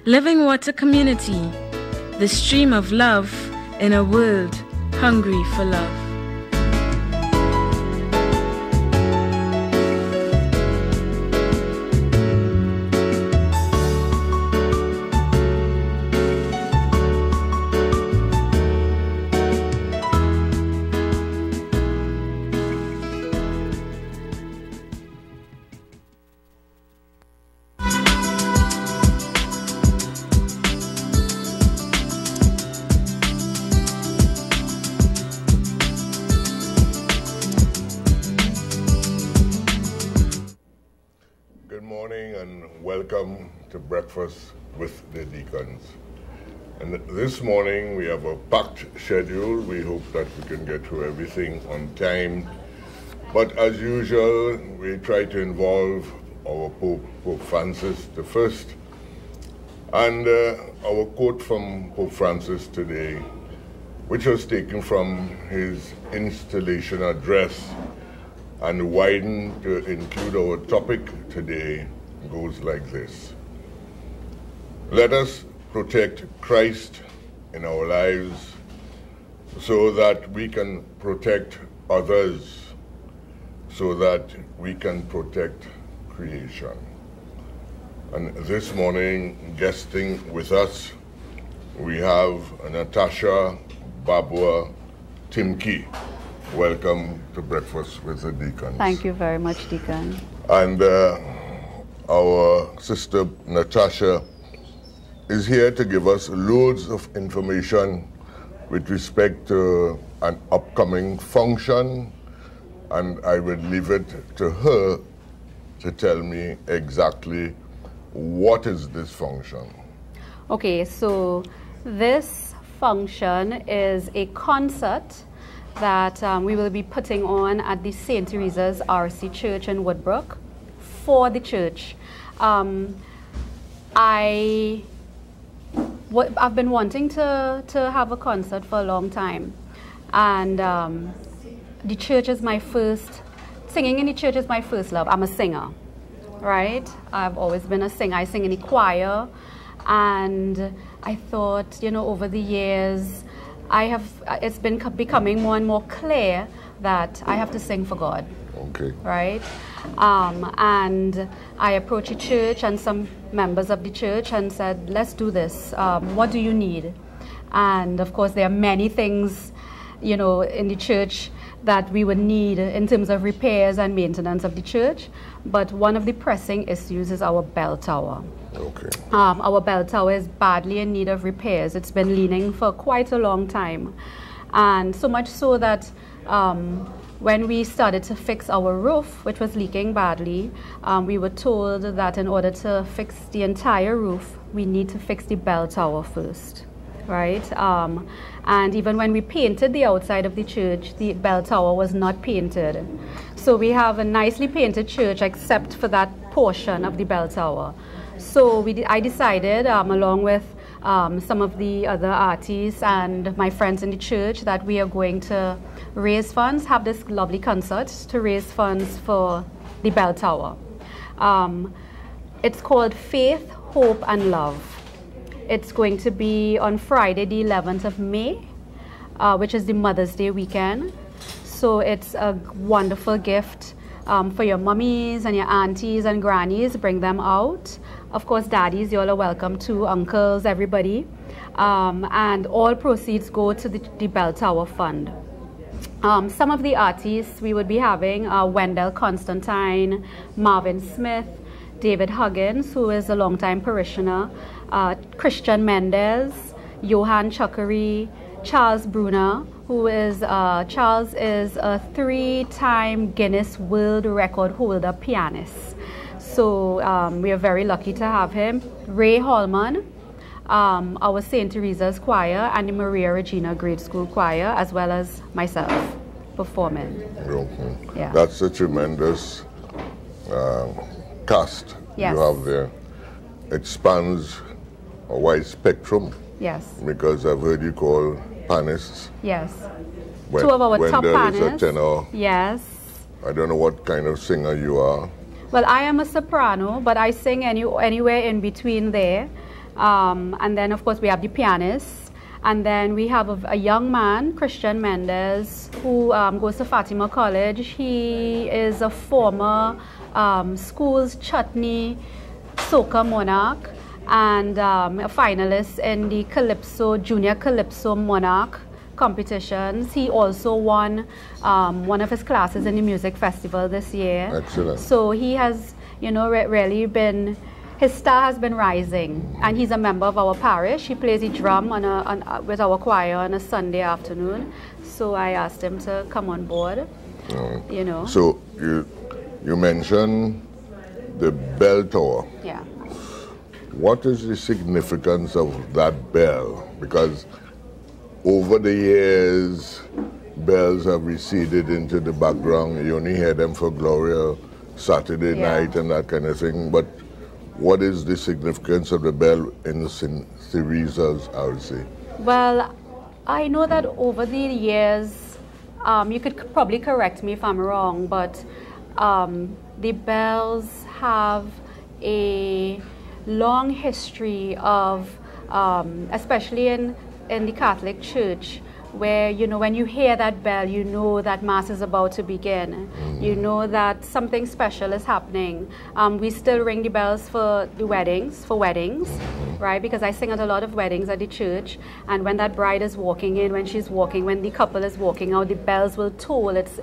Living Water Community, the stream of love in a world hungry for love. Welcome to Breakfast with the Deacons. And this morning we have a packed schedule. We hope that we can get through everything on time. But as usual, we try to involve our Pope Francis the First. And our quote from Pope Francis today, which was taken from his installation address and widened to include our topic today, goes like this. Let us protect Christ in our lives so that we can protect others, so that we can protect creation. And this morning, guesting with us, we have Natasha Babwah-Tim. Welcome to Breakfast with the Deacons. Thank you very much, Deacon. And our sister Natasha is here to give us loads of information with respect to an upcoming function, and I would leave it to her to tell me exactly what is this function. Okay, so this function is a concert that we will be putting on at the St. Theresa's RC Church in Woodbrook for the church. I've been wanting to have a concert for a long time, and the church is my first, singing in the church is my first love. I'm a singer, right? I've always been a singer. I sing in the choir, and I thought, you know, over the years, it's been becoming more and more clear that I have to sing for God. Okay. Right? And I approached the church and some members of the church and said, let's do this. What do you need? And of course, there are many things, you know, in the church that we would need in terms of repairs and maintenance of the church. But one of the pressing issues is our bell tower. Okay. Our bell tower is badly in need of repairs. It's been leaning for quite a long time. And so much so that when we started to fix our roof, which was leaking badly, we were told that in order to fix the entire roof, we need to fix the bell tower first, right? And even when we painted the outside of the church, the bell tower was not painted. So we have a nicely painted church except for that portion of the bell tower. So I decided, along with some of the other artists and my friends in the church, that we are going to raise funds, have this lovely concert to raise funds for the bell tower. It's called Faith, Hope and Love. It's going to be on Friday the 11th of May, which is the Mother's Day weekend. So it's a wonderful gift for your mummies and your aunties and grannies. Bring them out. Of course, daddies, you all are welcome too, uncles, everybody. And all proceeds go to the Bell Tower Fund. Some of the artists we would be having are Wendell Constantine, Marvin Smith, David Huggins, who is a longtime parishioner, Christian Mendez, Johan Chuckery, Charles Bruner, who is, Charles is a 3-time Guinness World Record holder pianist. So we are very lucky to have him. Ray Holman, our St. Teresa's Choir and the Maria Regina Grade School Choir, as well as myself performing. Okay. Yeah. That's a tremendous cast Yes. you have there. It spans a wide spectrum. Yes. Because I've heard you call panists. Yes. Two of our top panists. Is a tenor. Yes. I don't know what kind of singer you are. Well, I am a soprano, but I sing anywhere in between there. And then, of course, we have the pianist. And then we have a young man, Christian Mendez, who goes to Fatima College. He is a former school's chutney soca monarch and a finalist in the Junior Calypso Monarch competitions. He also won one of his classes in the music festival this year. Excellent. So he has, really been, his star has been rising, and he's a member of our parish. He plays the drum with our choir on a Sunday afternoon. So I asked him to come on board. So you mentioned the bell tower. Yeah. What is the significance of that bell? Because over the years, bells have receded into the background. You only hear them for Gloria Saturday night and that kind of thing. But what is the significance of the bell in St. Theresa's RC? Well, I know that over the years, you could probably correct me if I'm wrong, but the bells have a long history of, especially in the Catholic Church, where, when you hear that bell, you know that Mass is about to begin. You know that something special is happening. We still ring the bells for weddings, right? Because I sing at a lot of weddings at the church, and when that bride is walking in, when she's walking, when the couple is walking out, the bells will toll. It's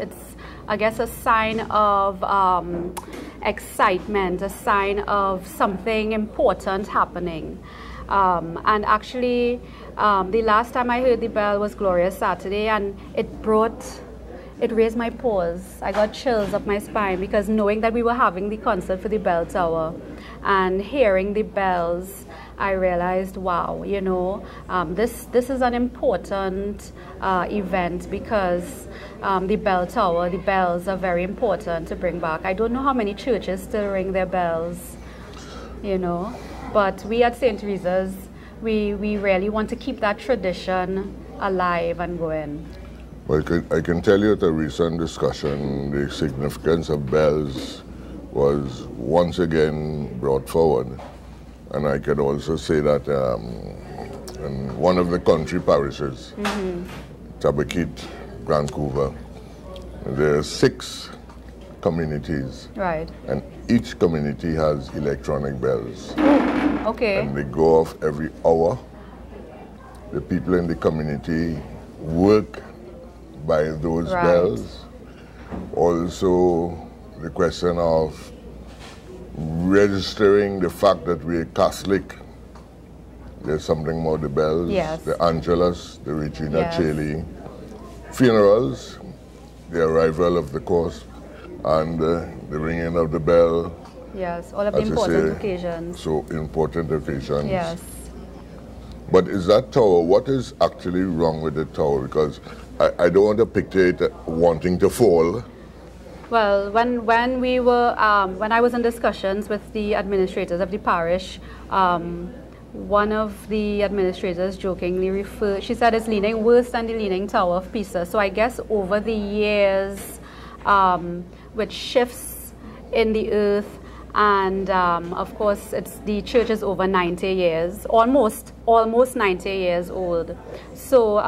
I guess, a sign of excitement, a sign of something important happening. And actually, the last time I heard the bell was Glorious Saturday, and it raised my paws. I got chills up my spine, because knowing that we were having the concert for the bell tower and hearing the bells, I realized, wow, this is an important event, because the bell tower, the bells are very important to bring back. I don't know how many churches still ring their bells, but we at St. Theresa's, we really want to keep that tradition alive and going. Well, I can tell you at a recent discussion, the significance of bells was once again brought forward. And I could also say that in one of the country parishes, Tabakit, Vancouver, there are 6 communities. Right. And each community has electronic bells. Okay. And they go off every hour. The people in the community work by those bells. Also, the question of registering the fact that we're Catholic. There's something more, the bells, the Angelus, the Regina Caeli, funerals, the arrival of the corpse, and the ringing of the bell. Yes, all of the important occasions. So important occasions. Yes. But is that tower, what is actually wrong with the tower? Because I don't want to picture it wanting to fall. Well, when I was in discussions with the administrators of the parish, one of the administrators jokingly referred, she said it's leaning worse than the Leaning Tower of Pisa. So I guess over the years, with shifts in the earth, and of course the church is over 90 years, almost 90 years old. So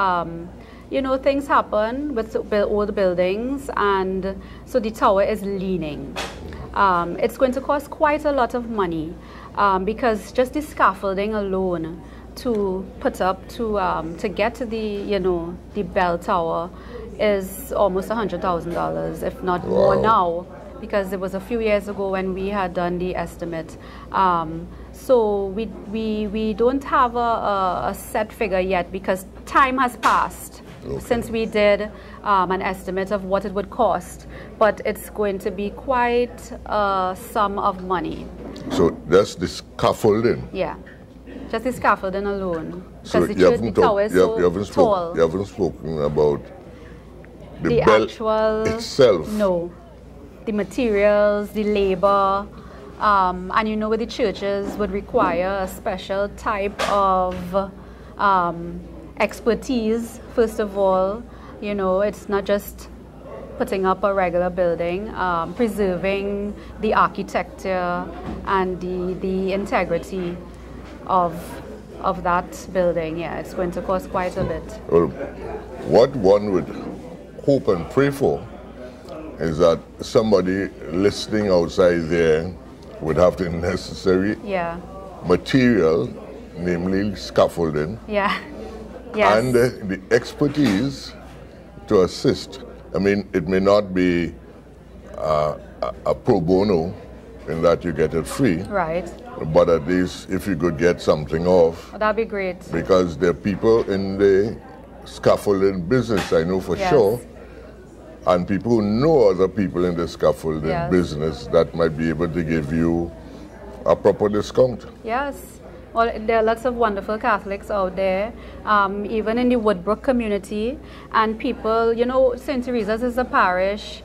things happen with old buildings, and so the tower is leaning. It's going to cost quite a lot of money, because just the scaffolding alone to put up to get to the bell tower is almost $100,000, if not more now, because it was a few years ago when we had done the estimate. So we don't have a set figure yet, because time has passed since we did an estimate of what it would cost, but it's going to be quite a sum of money. So that's the scaffolding? Yeah, just the scaffolding alone. So the tower is so tall. You haven't spoken about the bell actual itself? No. The materials, the labor, and with the churches would require a special type of expertise, first of all. It's not just putting up a regular building, preserving the architecture and the integrity of that building. Yeah, it's going to cost quite a bit. Well, what one would hope and pray for is that somebody listening outside there would have the necessary material, namely scaffolding, and the expertise to assist. I mean, it may not be a pro bono in that you get it free. Right. But at least if you could get something off. That'd be great. Because there are people in the scaffolding business, I know for sure, and people who know other people in the scaffolding business that might be able to give you a proper discount. Yes. Well, there are lots of wonderful Catholics out there, even in the Woodbrook community, and people, you know, St. Teresa's is a parish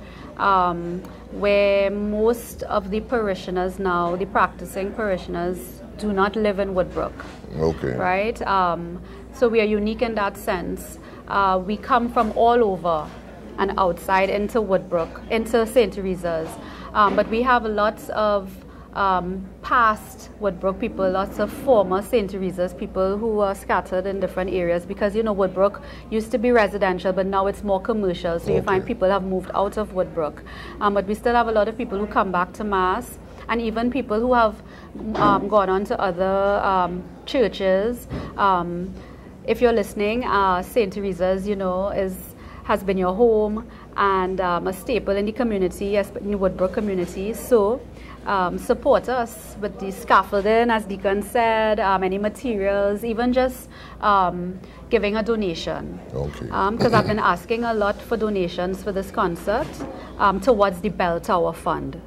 where most of the parishioners now, the practicing parishioners, do not live in Woodbrook. Okay. Right? So we are unique in that sense. We come from all over and outside into Woodbrook, into St. Teresa's. But we have lots of past Woodbrook people, lots of former St. Teresa's people who are scattered in different areas, because, you know, Woodbrook used to be residential, but now it's more commercial, so you find people have moved out of Woodbrook. But we still have a lot of people who come back to Mass, and even people who have gone on to other churches. If you're listening, St. Teresa's, you know, has been your home and a staple in the community, in the Woodbrook community. So support us with the scaffolding, as Deacon said, any materials, even just giving a donation. Okay. Because I've been asking a lot for donations for this concert towards the Bell Tower Fund.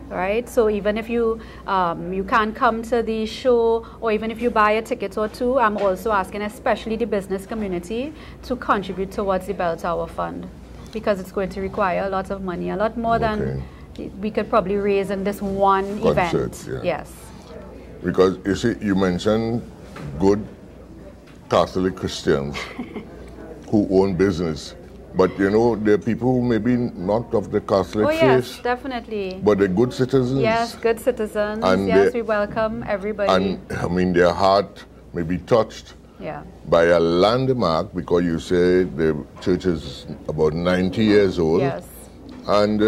Right, so even if you you can't come to the show, or even if you buy a ticket or two, I'm also asking, especially the business community, to contribute towards the Bell Tower Fund, because it's going to require a lot of money, a lot more than we could probably raise in this one event. Yes. Because you see, you mentioned good Catholic Christians who own business. But, you know, there are people who maybe not of the Catholic faith. Yes, definitely. But they're good citizens. Yes, good citizens. And yes, we welcome everybody. And, I mean, their heart may be touched by a landmark, because you say the church is about 90 years old. Yes. And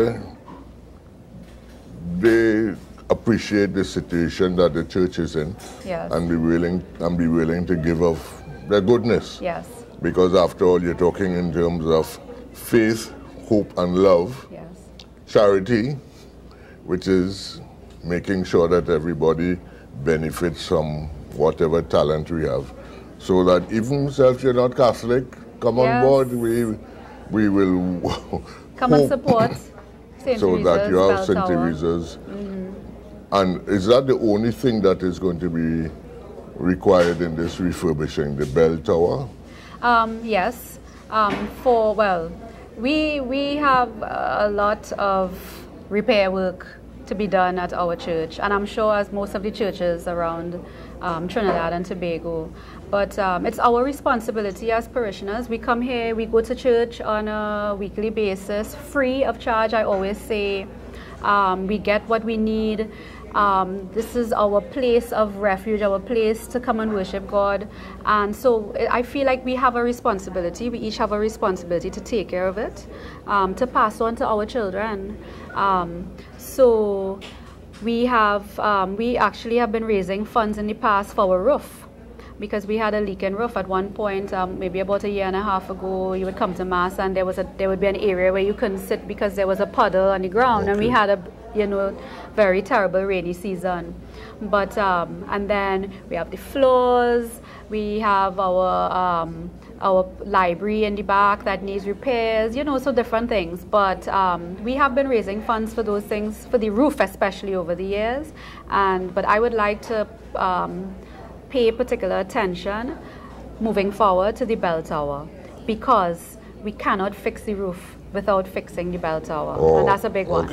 they appreciate the situation that the church is in. Yes. And be willing to give of their goodness. Yes. Because after all, you're talking in terms of faith, hope, and love. Yes. Charity, which is making sure that everybody benefits from whatever talent we have. So that even if you're not Catholic, come on board. We will come and support St. so Teresa's that you have Bell St. Tower. Teresa's. And is that the only thing that is going to be required in this refurbishing, the Bell Tower? Yes. We have a lot of repair work to be done at our church, and I'm sure as most of the churches around Trinidad and Tobago. But it's our responsibility as parishioners. We come here, we go to church on a weekly basis, free of charge, I always say. We get what we need. This is our place of refuge, our place to come and worship God. And so I feel like we have a responsibility, we each have a responsibility to take care of it, to pass on to our children. So we actually have been raising funds in the past for our roof, because we had a leaking roof at one point, maybe about a year and a half ago. You would come to Mass and there would be an area where you couldn't sit because there was a puddle on the ground, and we had a very terrible rainy season. But and then we have the floors, we have our library in the back that needs repairs, so different things. But we have been raising funds for those things, for the roof especially, over the years. But I would like to pay particular attention moving forward to the bell tower, because we cannot fix the roof without fixing the bell tower. And that's a big one.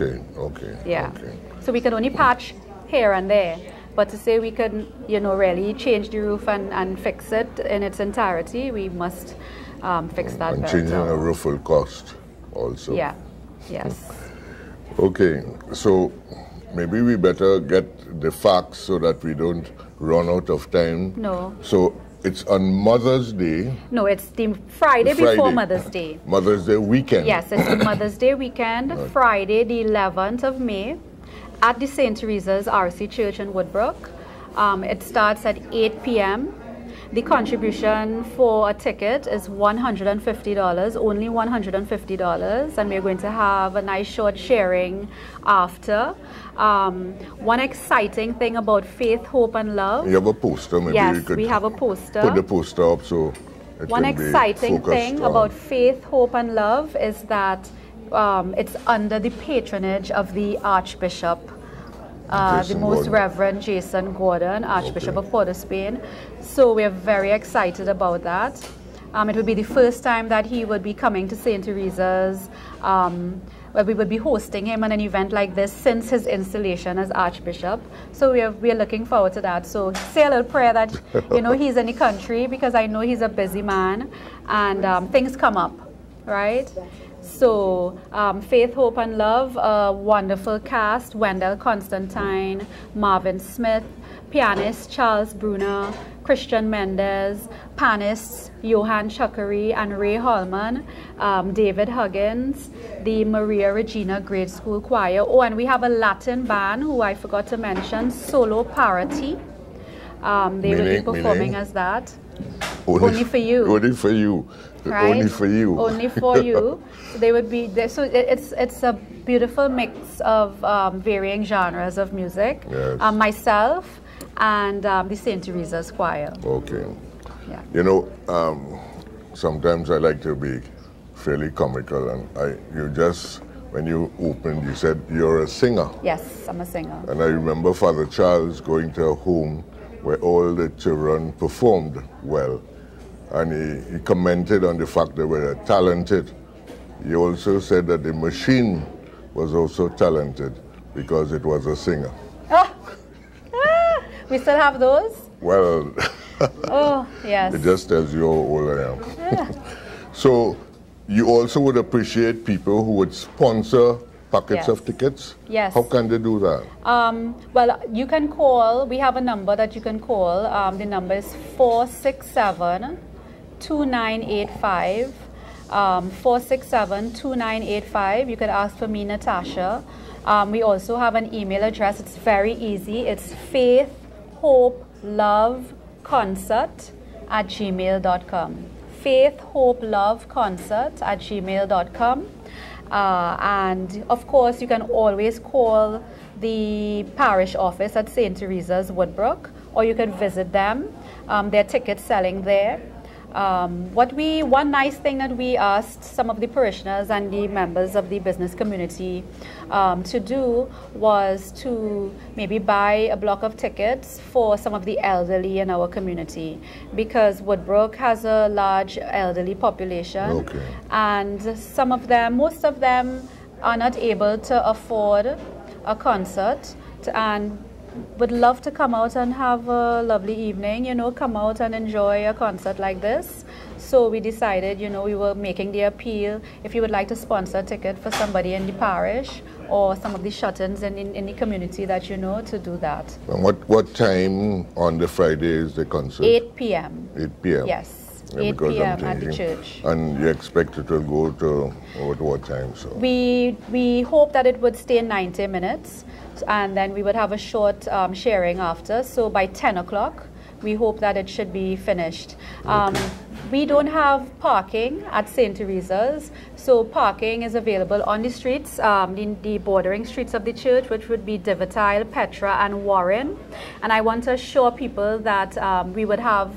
Yeah. So we can only patch here and there, but to say we can, really change the roof and fix it in its entirety, we must fix that and bell changing tower. a roof will cost also. Yeah. Yes. Okay, so maybe we better get the facts so that we don't run out of time. No. So it's on Mother's Day. No, it's the Friday before Mother's Day. Mother's Day weekend. Yes, it's the Mother's Day weekend, Friday the 11th of May at the St. Teresa's RC Church in Woodbrook. It starts at 8 p.m. The contribution for a ticket is $150, only $150, and we're going to have a nice short sharing after. One exciting thing about Faith, Hope, and Love. You have a poster, maybe yes, you could we have a poster. Put the poster up so it One can be exciting thing on. about Faith, Hope, and Love is that it's under the patronage of the Archbishop, the Most Reverend Jason Gordon, Archbishop of Port of Spain. So we're very excited about that. It would be the first time that he would be coming to St. Teresa's, where we would be hosting him at an event like this since his installation as Archbishop. So we're looking forward to that. So say a little prayer that, you know, he's in the country, because I know he's a busy man and things come up, right? So Faith, Hope, and Love, a wonderful cast: Wendell Constantine, Marvin Smith, pianist Charles Bruner, Christian Mendez, panists Johan Chuckery and Ray Holman, David Huggins, the Maria Regina Grade School Choir. Oh, and we have a Latin band who I forgot to mention, Solo Parity. They will be performing as that. Only for you. Only for you. Right? Only for you. Only for you. So they would be there. So it's a beautiful mix of varying genres of music. Yes. Myself and the St. Teresa's Choir. Okay. Yeah. You know, sometimes I like to be fairly comical, and you just, when you opened, you said you're a singer. Yes, I'm a singer. And I remember Father Charles going to a home where all the children performed well. And he commented on the fact they were talented. He also said that the machine was also talented because it was a singer. Oh. We still have those? Well, oh, yes. It just tells you how old I am. Yeah. So you also would appreciate people who would sponsor packets of tickets? Yes. How can they do that? Well, you can call. We have a number that you can call. The number is 467-2985. 467-2985. You could ask for me, Natasha. We also have an email address. It's very easy. It's faithhopeloveconcert@gmail.com. faithhopeloveconcert@gmail.com. And of course, you can always call the parish office at St. Teresa's Woodbrook, or you can visit them. There are tickets selling there. One nice thing that we asked some of the parishioners and the members of the business community to do was to maybe buy a block of tickets for some of the elderly in our community, because Woodbrook has a large elderly population. Okay. And some of them, most of them, are not able to afford a concert and would love to come out and have a lovely evening, you know, come out and enjoy a concert like this. So we decided, you know, we were making the appeal, if you would like to sponsor a ticket for somebody in the parish or some of the shut-ins in the community that you know, to do that. And what time on the Friday is the concert? 8 p.m. 8 p.m. Yes. Yeah, 8 p.m. at the church. And you expect it to go to what time? So we hope that it would stay 90 minutes, and then we would have a short sharing after. So by 10 o'clock, we hope that it should be finished. Okay. We don't have parking at St. Teresa's, so parking is available on the streets, in the bordering streets of the church, which would be Divotile, Petra, and Warren. And I want to assure people that we would have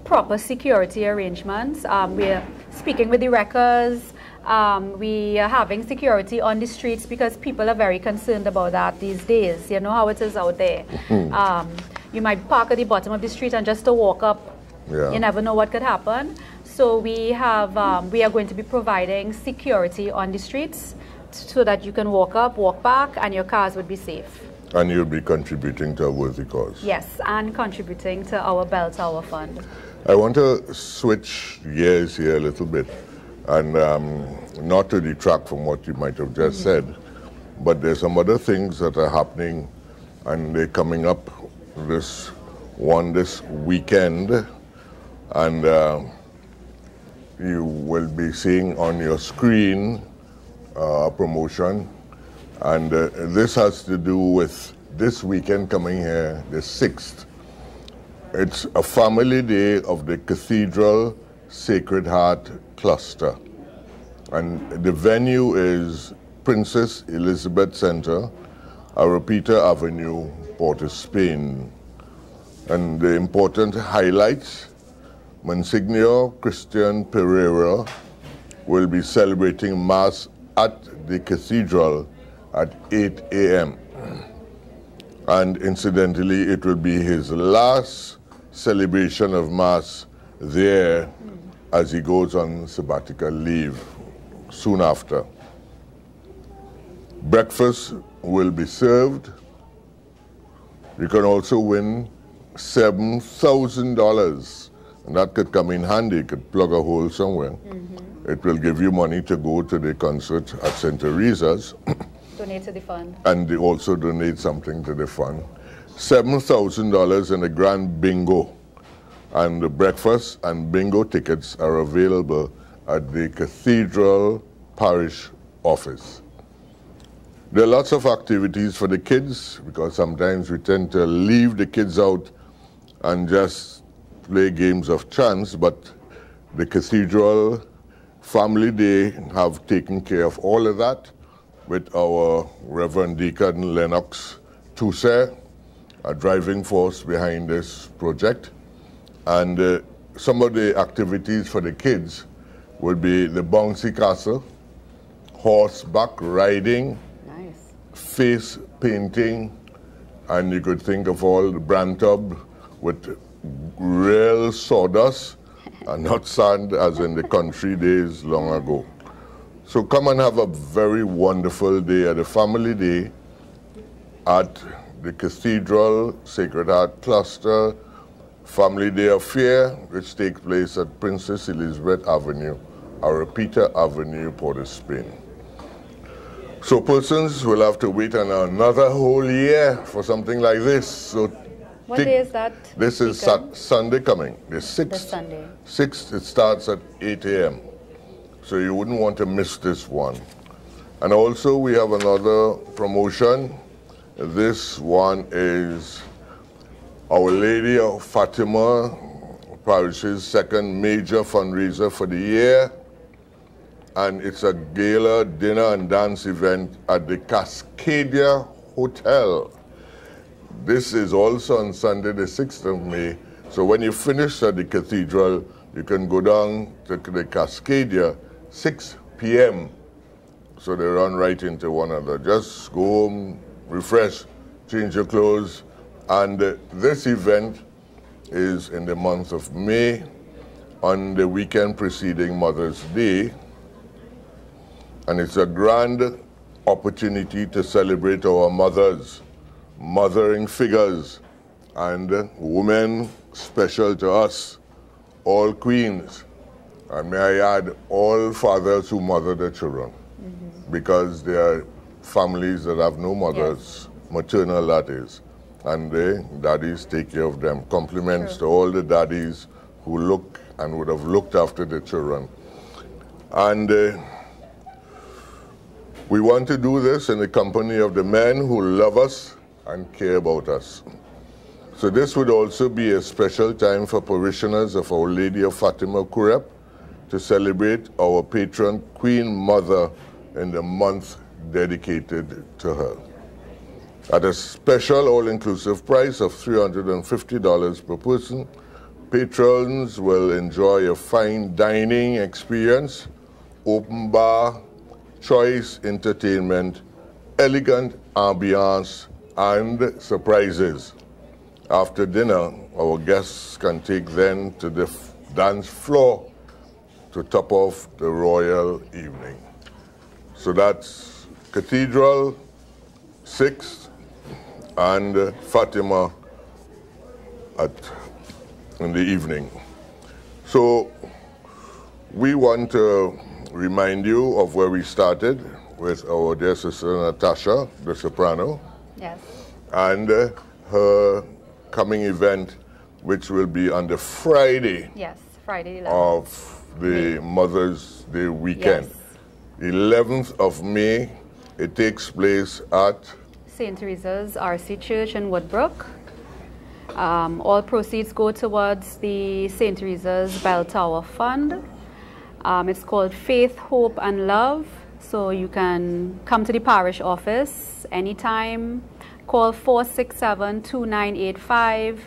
proper security arrangements. We're speaking with the wreckers. We are having security on the streets because people are very concerned about that these days. You know how it is out there. You might park at the bottom of the street and just to walk up, you never know what could happen. So we are going to be providing security on the streets so that you can walk up, walk back, and your cars would be safe. And you'll be contributing to a worthy cause. Yes, and contributing to our Bell Tower Fund. I want to switch gears here a little bit, and not to detract from what you might have just said, but there's some other things that are happening, and they're coming up this one this weekend, and you will be seeing on your screen a promotion, and this has to do with this weekend coming here, the 6th. It's a family day of the Cathedral Sacred Heart Cluster, and the venue is Princess Elizabeth Center, Arapita Avenue, Port of Spain. And the important highlights: Monsignor Christian Pereira will be celebrating Mass at the Cathedral at 8 a.m. And incidentally, it will be his last celebration of Mass there as he goes on sabbatical leave soon after. Breakfast will be served. You can also win $7,000, and that could come in handy. You could plug a hole somewhere. It will give you money to go to the concert at St. Teresa's. Donate to the fund. And they also donate something to the fund. $7,000 in a grand bingo. And the breakfast and bingo tickets are available at the Cathedral Parish Office. There are lots of activities for the kids, because sometimes we tend to leave the kids out and just play games of chance, but the Cathedral Family Day have taken care of all of that with our Reverend Deacon Lennox Toussaint, a driving force behind this project. And some of the activities for the kids would be the bouncy castle, horseback riding, face painting, and you could think of all the brand tub with real sawdust and not sand as in the country days long ago. So come and have a very wonderful day at the Family Day at the Cathedral Sacred Heart Cluster Family Day Affair, which takes place at Princess Elizabeth Avenue, Arapita Avenue, Port of Spain. So persons will have to wait another whole year for something like this. So what day is that? This is Sunday coming, the 6th. This Sunday. 6th, it starts at 8 a.m. So you wouldn't want to miss this one. And also we have another promotion. This one is Our Lady of Fatima Parish's second major fundraiser for the year. And it's a gala dinner and dance event at the Cascadia Hotel. This is also on Sunday, the 6th of May. So when you finish at the cathedral, you can go down to the Cascadia, 6 p.m. So they run right into one another. Just go home, refresh, change your clothes. And this event is in the month of May, on the weekend preceding Mother's Day. And it's a grand opportunity to celebrate our mothers, mothering figures, and women special to us, all queens. And may I add, all fathers who mother their children, because there are families that have no mothers, maternal that is, and the daddies take care of them. Compliments to all the daddies who look and would have looked after the children. And we want to do this in the company of the men who love us and care about us. So this would also be a special time for parishioners of Our Lady of Fatima Kurep to celebrate our patron Queen Mother in the month dedicated to her. At a special all-inclusive price of $350 per person, patrons will enjoy a fine dining experience, open bar, choice entertainment, elegant ambiance, and surprises. After dinner, our guests can take them to the dance floor to top off the royal evening. So that's Cathedral, 6th, and Fatima in the evening. So we want to remind you of where we started with our dear sister Natasha, the soprano. Yes. And her coming event which will be on the Friday Yes, Friday 11th. of the Mother's Day weekend. Yes. 11th of May, it takes place at St. Theresa's RC Church in Woodbrook. All proceeds go towards the St. Teresa's Bell Tower Fund. It's called Faith, Hope and Love. So you can come to the parish office anytime. Call 467-2985.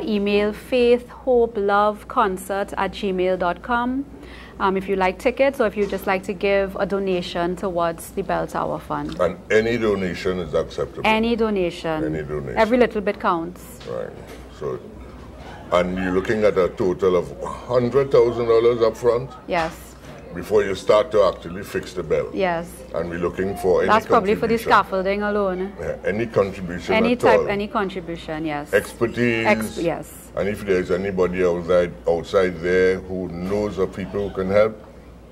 Email faithhopeloveconcert@gmail.com. If you like tickets or if you just like to give a donation towards the Bell Tower Fund. And any donation is acceptable? Any donation. Any donation. Every little bit counts. Right. So, and you're looking at a total of $100,000 up front? Yes. Before you start to actually fix the bell? Yes. And we're looking for any That's probably for the contribution. scaffolding alone. Yeah, any contribution Any at type, all. any contribution, yes. Expertise. Yes. And if there's anybody outside there who knows of people who can help,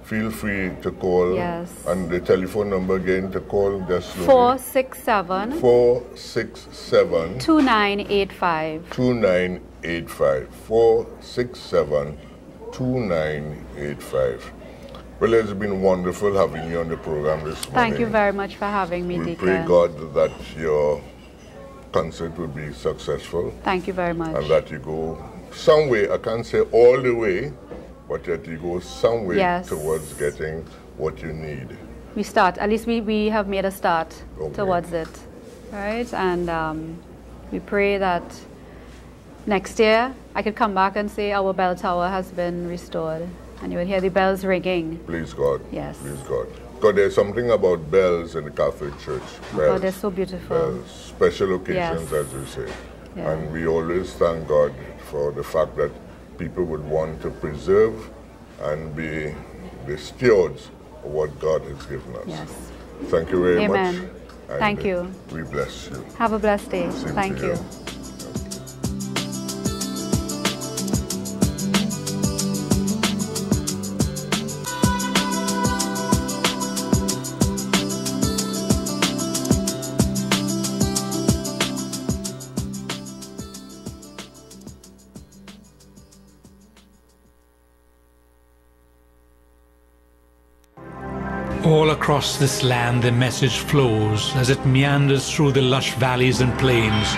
feel free to call. Yes. And the telephone number again to call, just slowly. 467 2985. 467-2985. Well, it's been wonderful having you on the program this morning. Thank you very much for having me, We Deacon. pray God that your concert will be successful. Thank you very much. And that you go some way, I can't say all the way, but that you go some way towards getting what you need. We start, at least we have made a start towards it, right? And we pray that next year I could come back and say our bell tower has been restored and you would hear the bells ringing. Please God. Yes. Please God. Because there's something about bells in the Catholic Church. Bells, Oh, they're so beautiful. Bells, special occasions, Yes. as you say. Yeah. And we always thank God for the fact that people would want to preserve and be the stewards of what God has given us. Yes. Thank you very Amen. much. And Thank you. We bless you. Have a blessed day. Same Thank to you. All across this land the message flows as it meanders through the lush valleys and plains.